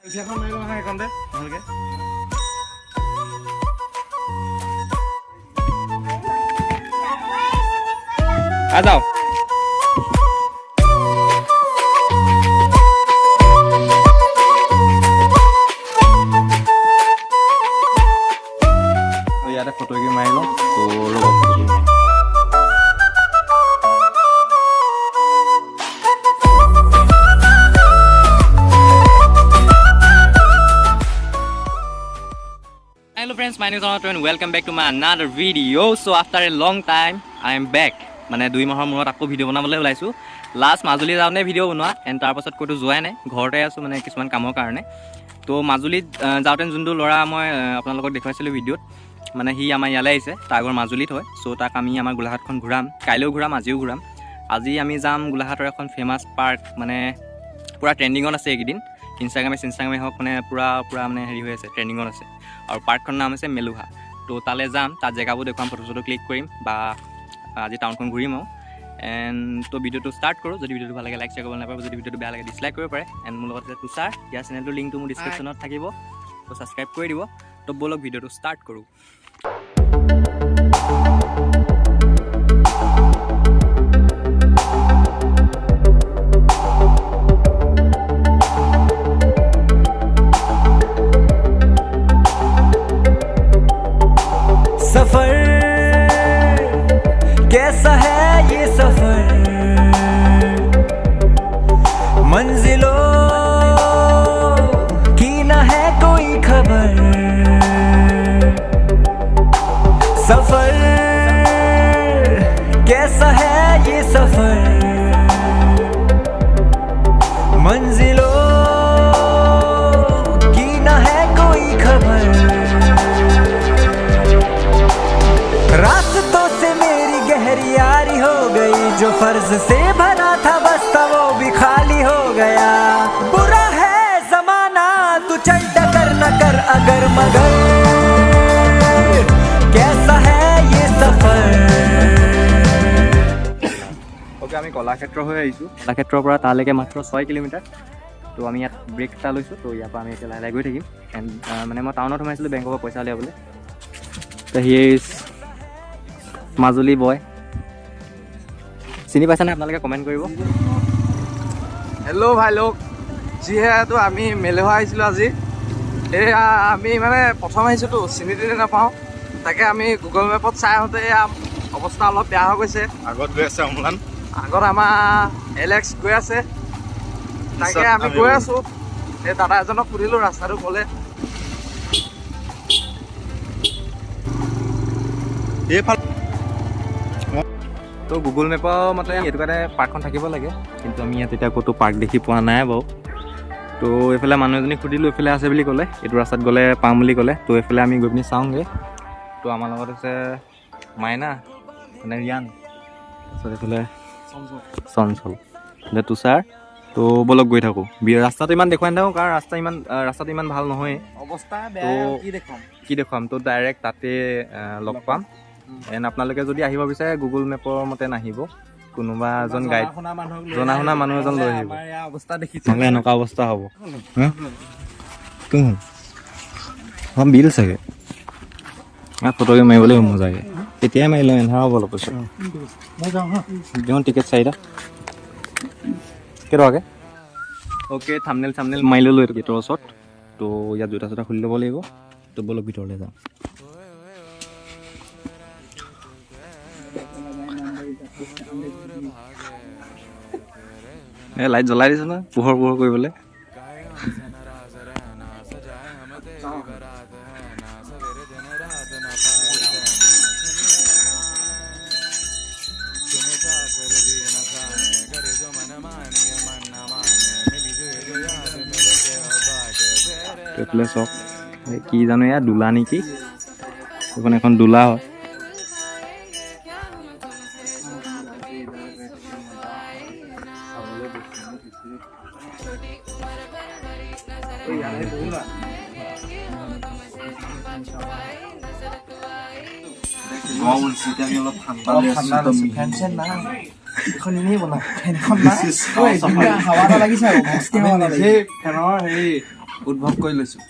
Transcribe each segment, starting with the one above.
आ जाओ तो यार फोटो की मार लो तो Hello friends, my name is Anand and welcome back to my another video. So after a long time I am back. মানে 2 মাহৰ মূৰত আকৌ ভিডিও বনাবলৈ ওলাইছো। লাষ্ট মাজুলী যাওঁতে ভিডিও বনোৱা এণ্ড তাৰ পাছত ক'তো যোৱাই নাই, ঘৰতে আছো মানে কিছুমান কামৰ কাৰণে। তো মাজুলীত যাওঁতে যোনটো ল'ৰা মই আপোনালোকক দেখুৱাইছিলোঁ ভিডিঅ'ত, মানে সি আমাৰ ইয়ালৈ আহিছে, তাৰ আগৰ মাজুলীত হয়। চ' তাক আমি আমাৰ গোলাঘাটখন ঘূৰাম, কাইলৈও ঘূৰাম, আজিও ঘূৰাম। আজি আমি যাম গোলাঘাটৰ এখন ফেমাছ পাৰ্ক, মানে পূৰা ট্ৰেণ্ডিঙত আছে এইকেইদিন, ইনষ্টাগ্ৰামে হওক, মানে পূৰা মানে হেৰি হৈ আছে, ট্ৰেণ্ডিঙত আছে। আৰু পাৰ্কখনৰ নাম হৈছে মেলুহা। তো তালৈ যাম, তাত জেগাবোৰ দেখুৱাম, ফটো চটো ক্লিক কৰিম, বা আজি টাউনখন ঘূৰিম আৰু। এণ্ড তো ভিডিঅ'টো ষ্টাৰ্ট কৰোঁ। যদি ভিডিঅ'টো ভাল লাগে লাইক শ্বেয়াৰ কৰিব নাপাব, যদি ভিডিঅ'টো বেয়া লাগে ডিছলাইক কৰিব পাৰে। এণ্ড মোৰ লগত আছে তুষাৰ, ইয়াৰ চেনেলটোৰ লিংকটো মোৰ ডিছক্ৰিপশ্যনত থাকিব, তো ছাবস্ক্ৰাইব কৰি দিব। তো ব'লক ভিডিঅ'টো ষ্টাৰ্ট কৰোঁ। सफर कैसा है ये सफर, मंजिलों की न है कोई खबर। सफर कैसा है ये सफर, मंजिलों की न है कोई खबर। रास्तों से मेरी गहरी यारी हो गई, जो फर्ज से भरा था बस्ता वो भी खाली हो गया। बुरा है जमाना तू चल डकर न कर अगर मगर, कैसा है ये सफर। ওকে আমি কলাক্ষেত্ৰ হৈ আহিছোঁ। কলাক্ষেত্ৰৰ পৰা তালৈকে মাত্ৰ 6 কিলোমিটাৰ। তো আমি ইয়াত ব্ৰেক এটা লৈছোঁ। তো ইয়াৰ পৰা আমি এতিয়া লাহে লাহে গৈ থাকিম। এণ্ড মানে মই টাউনত সোমাইছিলোঁ বেংকৰ পৰা পইচা উলিয়াবলৈ। তো হিয়াৰ ইজ মাজুলী বয়। চিনি পাইছেনে আপোনালোকে কমেণ্ট কৰিব। হেল্ল' ভাই লোক, যিহেতু আমি মেলুহা আহিছিলোঁ আজি। এয়া আমি মানে প্ৰথম আহিছোঁতো, চিনি তিনি নাপাওঁ, তাকে আমি গুগল মেপত চাই আহোঁতে এয়া অৱস্থা অলপ বেয়া হৈ গৈছে। আগত গৈ আছে অম্লান, আগত আমাৰ এলেক্স গৈ আছে, তাকে আমি গৈ আছোঁ। এই দাদা এজনক সুধিলোঁ, ৰাস্তাটো ক'লে। তো গুগল মেপৰ মতে এইটো কাৰণে পাৰ্কখন থাকিব লাগে, কিন্তু আমি ইয়াত এতিয়া ক'তো পাৰ্ক দেখি পোৱা নাই বাৰু। তো এইফালে মানুহ এজনীক সুধিলোঁ, এইফালে আছে বুলি ক'লে, এইটো ৰাস্তাত গ'লে পাম বুলি ক'লে। তো এইফালে আমি গৈ পিনি চাওঁগৈ। তো আমাৰ লগত আছে মাইনা, মানে ৰিয়ান, তাৰপিছত এইফালে চঞ্চল, এইফালে তুষাৰ। তো ব'লক গৈ থাকোঁ। ৰাস্তাটো ইমান দেখুৱাই নাথাকোঁ, কাৰণ ৰাস্তাটো ইমান ভাল নহয়, অৱস্থা তো কি দেখুৱাম। তো ডাইৰেক্ট তাতে লগ পাম। এণ্ড আপোনালোকে যদি আহিব বিচাৰে গুগল মেপৰ মতে নাহিব, কোনোবা এজন গাইড, জনা শুনা মানুহ এজন লৈ আহিব, নহ'লে এনেকুৱা অৱস্থা হ'ব। কোন বিল চাগে ফটোকে মাৰিবলৈ মজাকে, তেতিয়াই মাৰিলোঁ। এন্ধাৰ হ'ব অলপ পিছত। দিওঁ টিকেট 4টা কেইটকাকৈ। অ'কে, থামনেল মাৰি ল'লোঁ এইটো গেটৰ ওচৰত। তো ইয়াত জোতা চোতা খুলি ল'ব লাগিব। তো ব'লক ভিতৰলৈ যাওঁ। এই লাইট জ্বলাই দিছোঁ ন, পোহৰ কৰিবলৈ। এইফালে চক কি জানো, এয়া দোলা নেকি, এইখন এখন দোলা হয়। উদ্ভৱ কৰি লৈছোঁ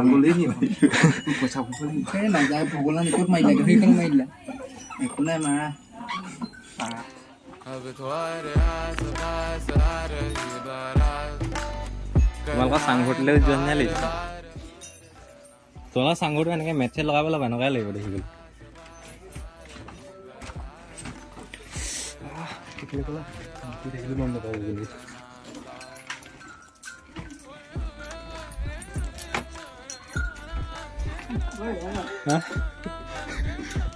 গ'লেই নি পইচা নাযায় ভগৱান ক'ত মাৰিলা সেইখন মাৰিলা একো নাই মাৰা তোমালোকৰ চাংঘৰটোলৈ যোৱা নিচিনা লাগিছে তোমালোকৰ চাংঘৰটো এনেকৈ মেটছে লগাব লাগিব এনেকুৱাই লাগিব দেখিবলৈ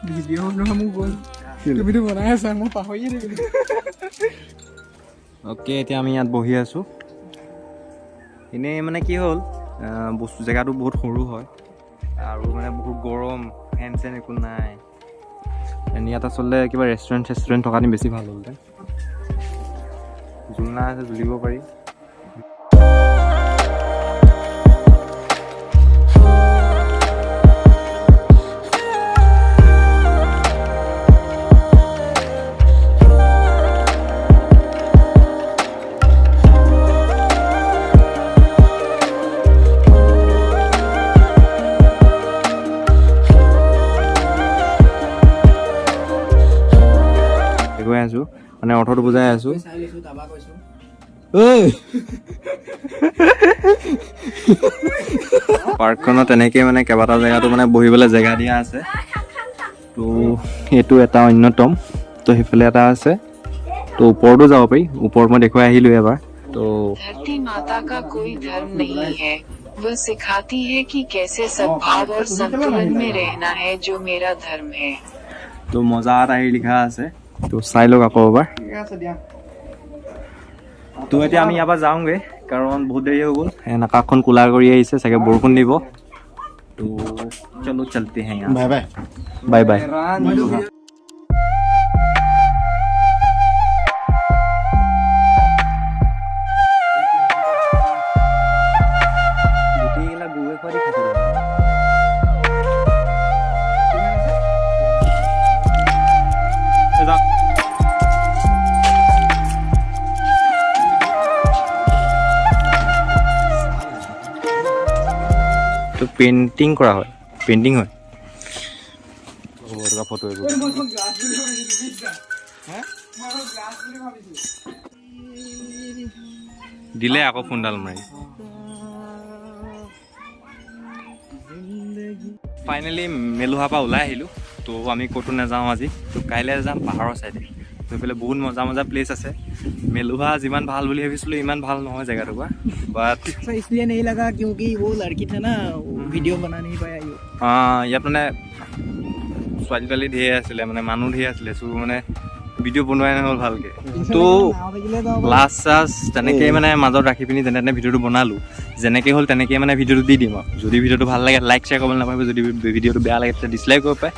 ভিডিঅ' নহয় মোক গ'ল তুমিতো বনাই আছা মই পাহৰিয়ে থাকিলোঁ অ'কে এতিয়া আমি ইয়াত বহি আছোঁ এনেই মানে কি হ'ল বস্তু জেগাটো বহুত সৰু হয় আৰু মানে বহুত গৰম ফেন চেন একো নাই ইয়াত আচলতে কিবা ৰেষ্টুৰেণ্ট থকা নি বেছি ভাল হ'লহেঁতেন জোলনা আছে জুলিব পাৰি গৈ আছোঁ মানে অৰ্থটো বুজাই আছোঁ চাই লৈছোঁ তাৰপৰা কৈছোঁ পাৰ্কখনত তেনেকৈ মানে কেইবাটাও জেগাতো মানে বহিবলৈ জেগা দিয়া আছে তো এইটো এটা অন্যতম তো সেইফালে এটা আছে তো ওপৰতো যাব পাৰি ওপৰত মই দেখুৱাই আহিলোঁ এবাৰ তো धरती माता का कोई धर्म नहीं है वह सिखाती है कि कैसे सद्भाव और संतुलन में रहना है जो मेरा धर्म है তো মজা এটা হেৰি লিখা আছে তো চাই লওক আকৌ এবাৰ ঠিক আছে দিয়া তো এতিয়া আমি ইয়াৰ পৰা যাওঁগৈ কাৰণ বহুত দেৰি হৈ গ'ল আকাশখন কোলা কৰি আহিছে চাগে বৰষুণ দিব তো চলো চলতে हैं यहाँ बाय बाय बाय बाय তো পেইন্টিং কৰা হয় পেইন্টিং হয় ফটো দিলে আকৌ ফোনডাল মাৰি ফাইনেলি মেলুহাৰ পৰা ওলাই আহিলোঁ তো আমি ক'তো নাযাওঁ আজি তো কাইলৈ যাম পাহাৰৰ ছাইডে তো এইফালে বহুত মজা মজা প্লেচ আছে মেলুহা যিমান ভাল বুলি ভাবিছিলোঁ ইমান ভাল নহয় জেগাটুকুৰা বাট इसलिए नहीं लगा क्योंकि वो लड़की था ना वीडियो बना नहीं पाया ये ইয়াত মানে ছোৱালী তোৱালী ধেৰ আছিলে মানে মানুহ ধেৰ আছিলে চ' মানে ভিডিঅ' বনোৱাই নহ'ল ভালকৈ তো লাষ্ট চাষ্ট তেনেকৈ মানে মাজত ৰাখি পিনি যেনে তেনে ভিডিঅ'টো বনালোঁ যেনেকৈ হ'ল তেনেকৈ মানে ভিডিঅ'টো দি দিম আৰু যদি ভিডিঅ'টো ভাল লাগে লাইক শ্বেয়াৰ কৰিবলৈ নাপাব যদি ভিডিঅ'টো বেয়া লাগে তেতিয়া ডিছলাইক কৰিব পাৰে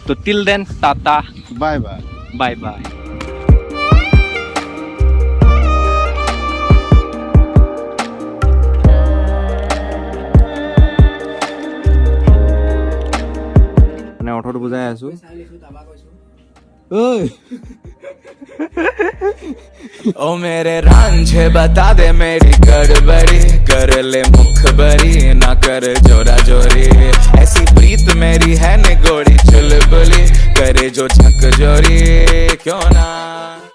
তো till then tata bye bye bye bye মানে অৰ্থটো বুজাই আছোঁ চাই লৈছোঁ তাৰপৰা কৈছোঁ ओ मेरे रांझे बता दे मेरी गड़बड़ी कर ले मुखबरी ना कर जोरा जोरी ऐसी प्रीत मेरी है निगोड़ी चुलबुली करे जो झक जोरी क्यों ना